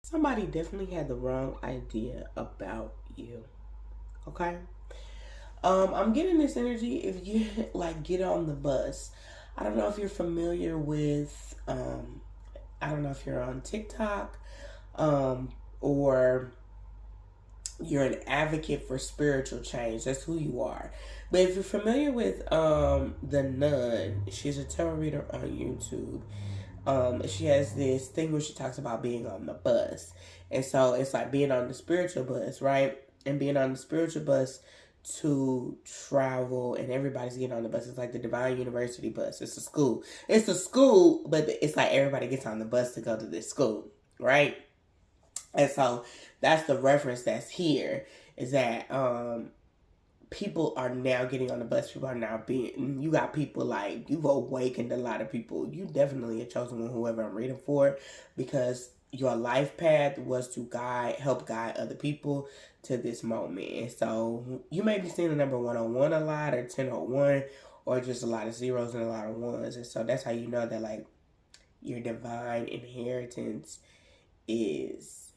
somebody definitely had the wrong idea about you. Okay? I'm getting this energy if you like get on the bus. I don't know if you're familiar with I don't know if you're on TikTok, or you're an advocate for spiritual change. That's who you are. But if you're familiar with the nun, she's a tarot reader on YouTube. She has this thing where she talks about being on the bus. And so it's like being on the spiritual bus, right? And being on the spiritual bus to travel, and everybody's getting on the bus. It's like the Divine University bus. It's a school. It's a school, but it's like everybody gets on the bus to go to this school, right? And so that's the reference that's here, is that people are now getting on the bus. People are now being, you got people like, you've awakened a lot of people. You definitely a chosen one, whoever I'm reading for, because your life path was to help guide other people to this moment. And so you may be seeing the number 101 a lot, or 1001, or just a lot of zeros and a lot of ones. And so that's how you know that like your divine inheritance is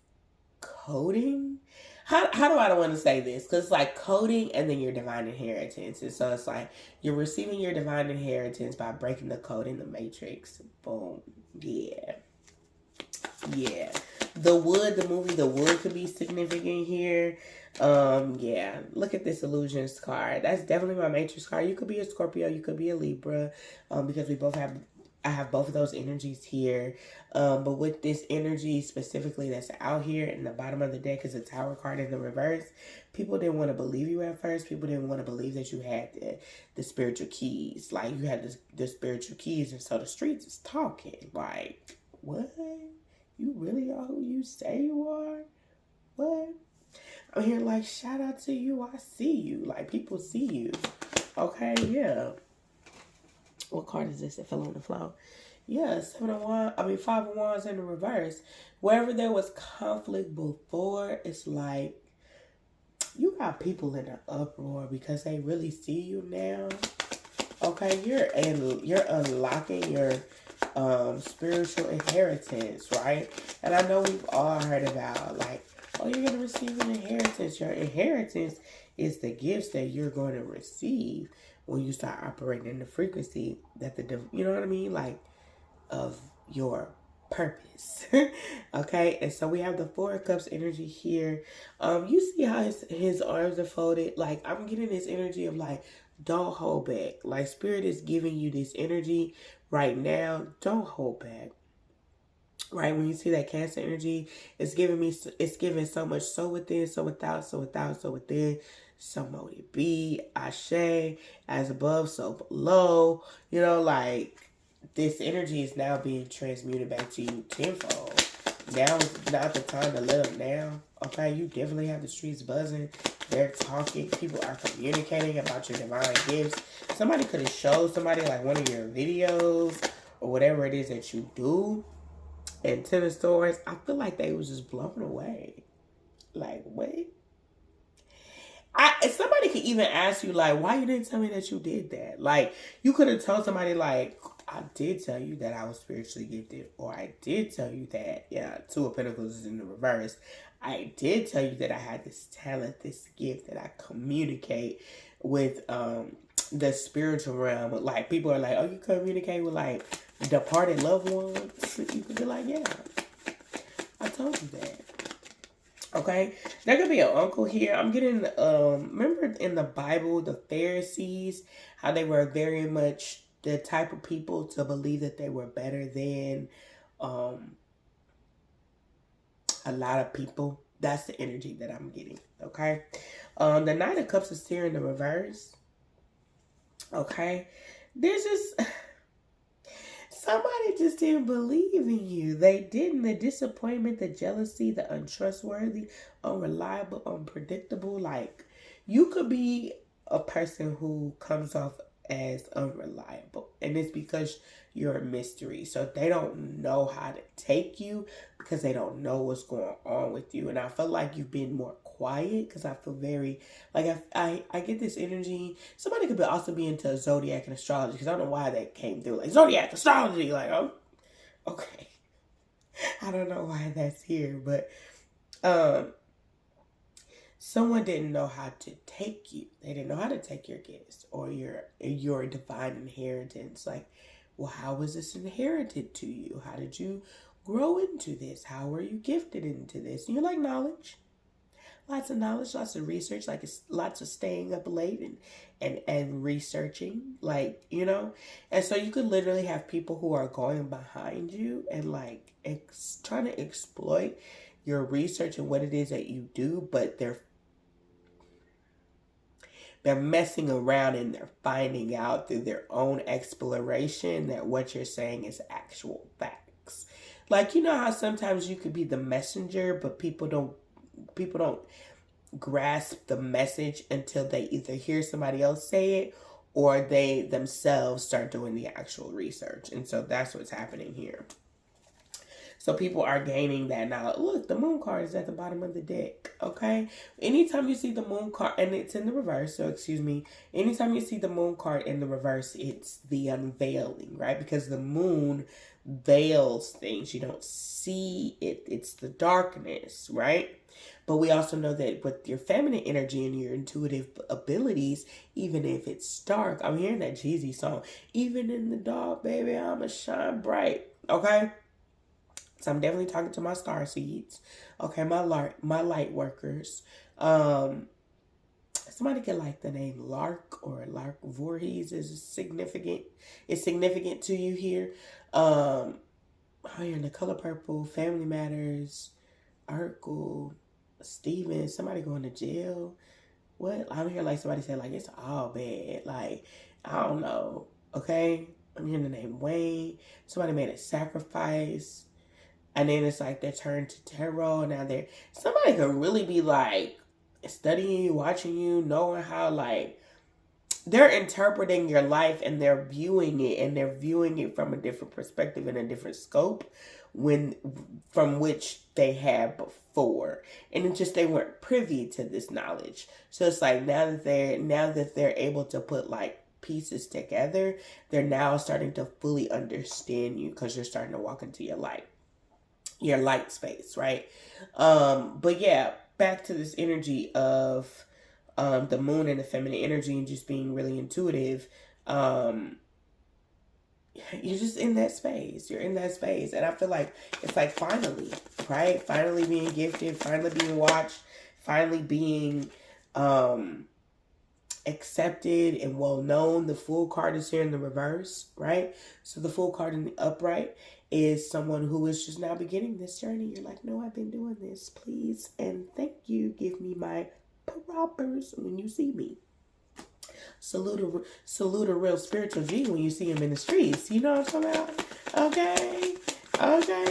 coding. How do I want to say this? Because it's like coding and then your divine inheritance. And so it's like you're receiving your divine inheritance by breaking the code in the matrix. Boom. Yeah. Yeah. The movie The Wood could be significant here. Yeah. Look at this illusions card. That's definitely my matrix card. You could be a Scorpio, you could be a Libra, because I have both of those energies here. But with this energy specifically that's out here in the bottom of the deck is a Tower card in the reverse. People didn't want to believe you at first. People didn't want to believe that you had the spiritual keys. Like you had the spiritual keys, and so the streets is talking. Like, what? You really are who you say you are? What? I'm here like, shout out to you. I see you. Like, people see you. Okay, yeah. What card is this that fell on the floor? Yeah, 7 of Wands. I mean, 5 of Wands in the reverse. Wherever there was conflict before, it's like you got people in an uproar because they really see you now. Okay, you're unlocking your spiritual inheritance, right? And I know we've all heard about like, oh, you're gonna receive an inheritance. Your inheritance is the gifts that you're going to receive when you start operating in the frequency that you know what I mean, like of your purpose. Okay, and so we have the 4 of Cups energy here. You see how his arms are folded. Like I'm getting this energy of like, don't hold back. Like spirit is giving you this energy right now. Don't hold back. Right, when you see that Cancer energy, it's giving so much, so within, so without, so without, so within. So mote it be, ashe, as above, so below. You know, like this energy is now being transmuted back to you tenfold. Now is not the time to let them down. Okay, you definitely have the streets buzzing. They're talking. People are communicating about your divine gifts. Somebody could have showed somebody like one of your videos or whatever it is that you do. And to the stores, I feel like they was just blown away. Like, wait. Somebody could even ask you, like, why you didn't tell me that you did that? Like, you could have told somebody, like, I did tell you that I was spiritually gifted. Or I did tell you that, yeah, 2 of Pentacles is in the reverse. I did tell you that I had this talent, this gift that I communicate with the spiritual realm. Like, people are like, oh, you communicate with, like, departed loved ones? You could be like, yeah, I told you that. Okay, there could be an uncle here. I'm getting, remember in the Bible, the Pharisees, how they were very much the type of people to believe that they were better than a lot of people. That's the energy that I'm getting. Okay, the Knight of Cups is here in the reverse. Okay, there's just somebody just didn't believe in you. They didn't. The disappointment, the jealousy, the untrustworthy, unreliable, unpredictable. Like, you could be a person who comes off as unreliable. And it's because you're a mystery. So they don't know how to take you because they don't know what's going on with you. And I feel like you've been more quiet because I feel very, like, I get this energy. Somebody could also be into zodiac and astrology because I don't know why that came through. Like, zodiac, astrology. Like, oh, okay. I don't know why that's here, but um, someone didn't know how to take you. They didn't know how to take your gifts or your divine inheritance. Like, well, how was this inherited to you? How did you grow into this? How were you gifted into this? And you're like, knowledge. Lots of knowledge, lots of research, like it's lots of staying up late and researching, like, and so you could literally have people who are going behind you and like trying to exploit your research and what it is that you do, but they're messing around and they're finding out through their own exploration that what you're saying is actual facts. Like, you know how sometimes you could be the messenger, but people don't grasp the message until they either hear somebody else say it or they themselves start doing the actual research. And so that's what's happening here. So people are gaining that knowledge. Look, the moon card is at the bottom of the deck, okay? Anytime you see the moon card, and it's in the reverse, so excuse me. Anytime you see the moon card in the reverse, it's the unveiling, right? Because the moon veils things. You don't see it. It's the darkness, right? But we also know that with your feminine energy and your intuitive abilities, even if it's dark, I'm hearing that Jeezy song, even in the dark, baby, I'ma shine bright, okay? So I'm definitely talking to my star seeds, okay, my light workers. Somebody could like the name Lark or Lark Voorhees is significant. It's significant to you here. Oh, you're in the color purple, Family Matters, Urkel, Steven, somebody going to jail. What? I'm here like somebody said like it's all bad. Like, I don't know. Okay? I'm hearing the name Wayne. Somebody made a sacrifice. And then it's like they turned to tarot. Now somebody could really be like studying you, watching you, knowing how like they're interpreting your life and they're viewing it from a different perspective and a different scope from which they had before. And it's just they weren't privy to this knowledge. So it's like now that they're able to put like pieces together, they're now starting to fully understand you because you're starting to walk into your light space, right? But yeah, back to this energy of the moon and the feminine energy and just being really intuitive. You're just in that space. You're in that space. And I feel like it's like finally, right? Finally being gifted, finally being watched, finally being accepted and well known. The Fool card is here in the reverse, right? So the Fool card in the upright is someone who is just now beginning this journey. You're like, no, I've been doing this, please, and thank you. Give me my propers when you see me. Salute a real spiritual G when you see him in the streets. You know what I'm talking about? Okay.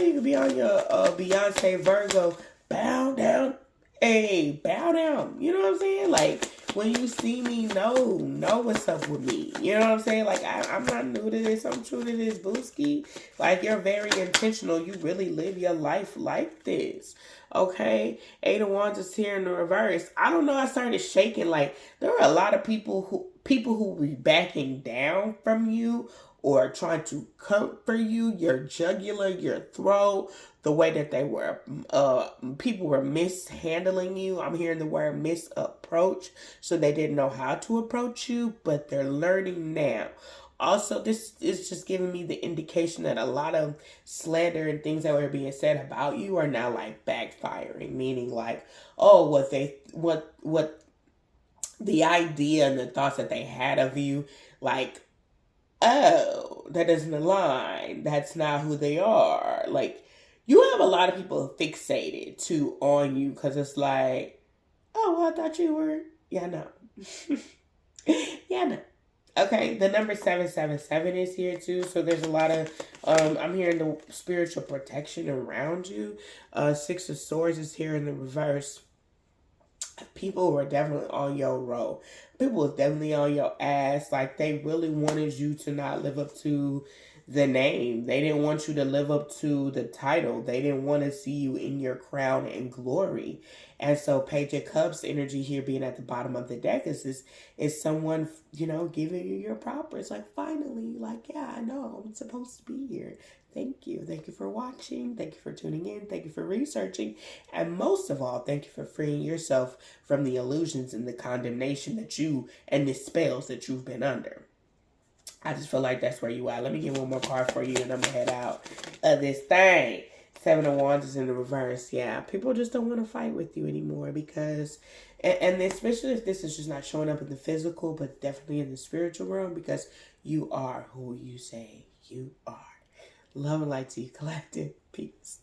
You can be on your Beyonce Virgo. Bow down. Hey, bow down. You know what I'm saying? Like, when you see me, know what's up with me. You know what I'm saying? Like, I'm not new to this. I'm true to this, Booski. Like, you're very intentional. You really live your life like this. Okay? Eight of Wands is here in the reverse. I don't know. I started shaking. Like, there are a lot of people who be backing down from you or trying to comfort you, your jugular, your throat, the way that they were, people were mishandling you. I'm hearing the word misapproach. So they didn't know how to approach you, but they're learning now. Also, this is just giving me the indication that a lot of slander and things that were being said about you are now like backfiring, meaning like, oh, what the idea and the thoughts that they had of you, like, oh, that doesn't align. That's not who they are. Like, you have a lot of people fixated too on you because it's like, oh, well, I thought you were. Yeah, no. Yeah, no. Okay, the number 777 is here too. So there's a lot of, I'm hearing the spiritual protection around you. Six of Swords is here in the reverse. People were definitely on your roll. People were definitely on your ass. Like, they really wanted you to not live up to the name. They didn't want you to live up to the title. They didn't want to see you in your crown and glory. And so Page of Cups energy here being at the bottom of the deck is someone, giving you your proper. It's like, finally, like, yeah, I know I'm supposed to be here. Thank you. Thank you for watching. Thank you for tuning in. Thank you for researching. And most of all, thank you for freeing yourself from the illusions and the condemnation and the spells that you've been under. I just feel like that's where you are. Let me get one more card for you and I'm going to head out of this thing. Seven of Wands is in the reverse. Yeah, people just don't want to fight with you anymore because, and especially if this is just not showing up in the physical, but definitely in the spiritual realm, because you are who you say you are. Love and light to you, collective. Peace.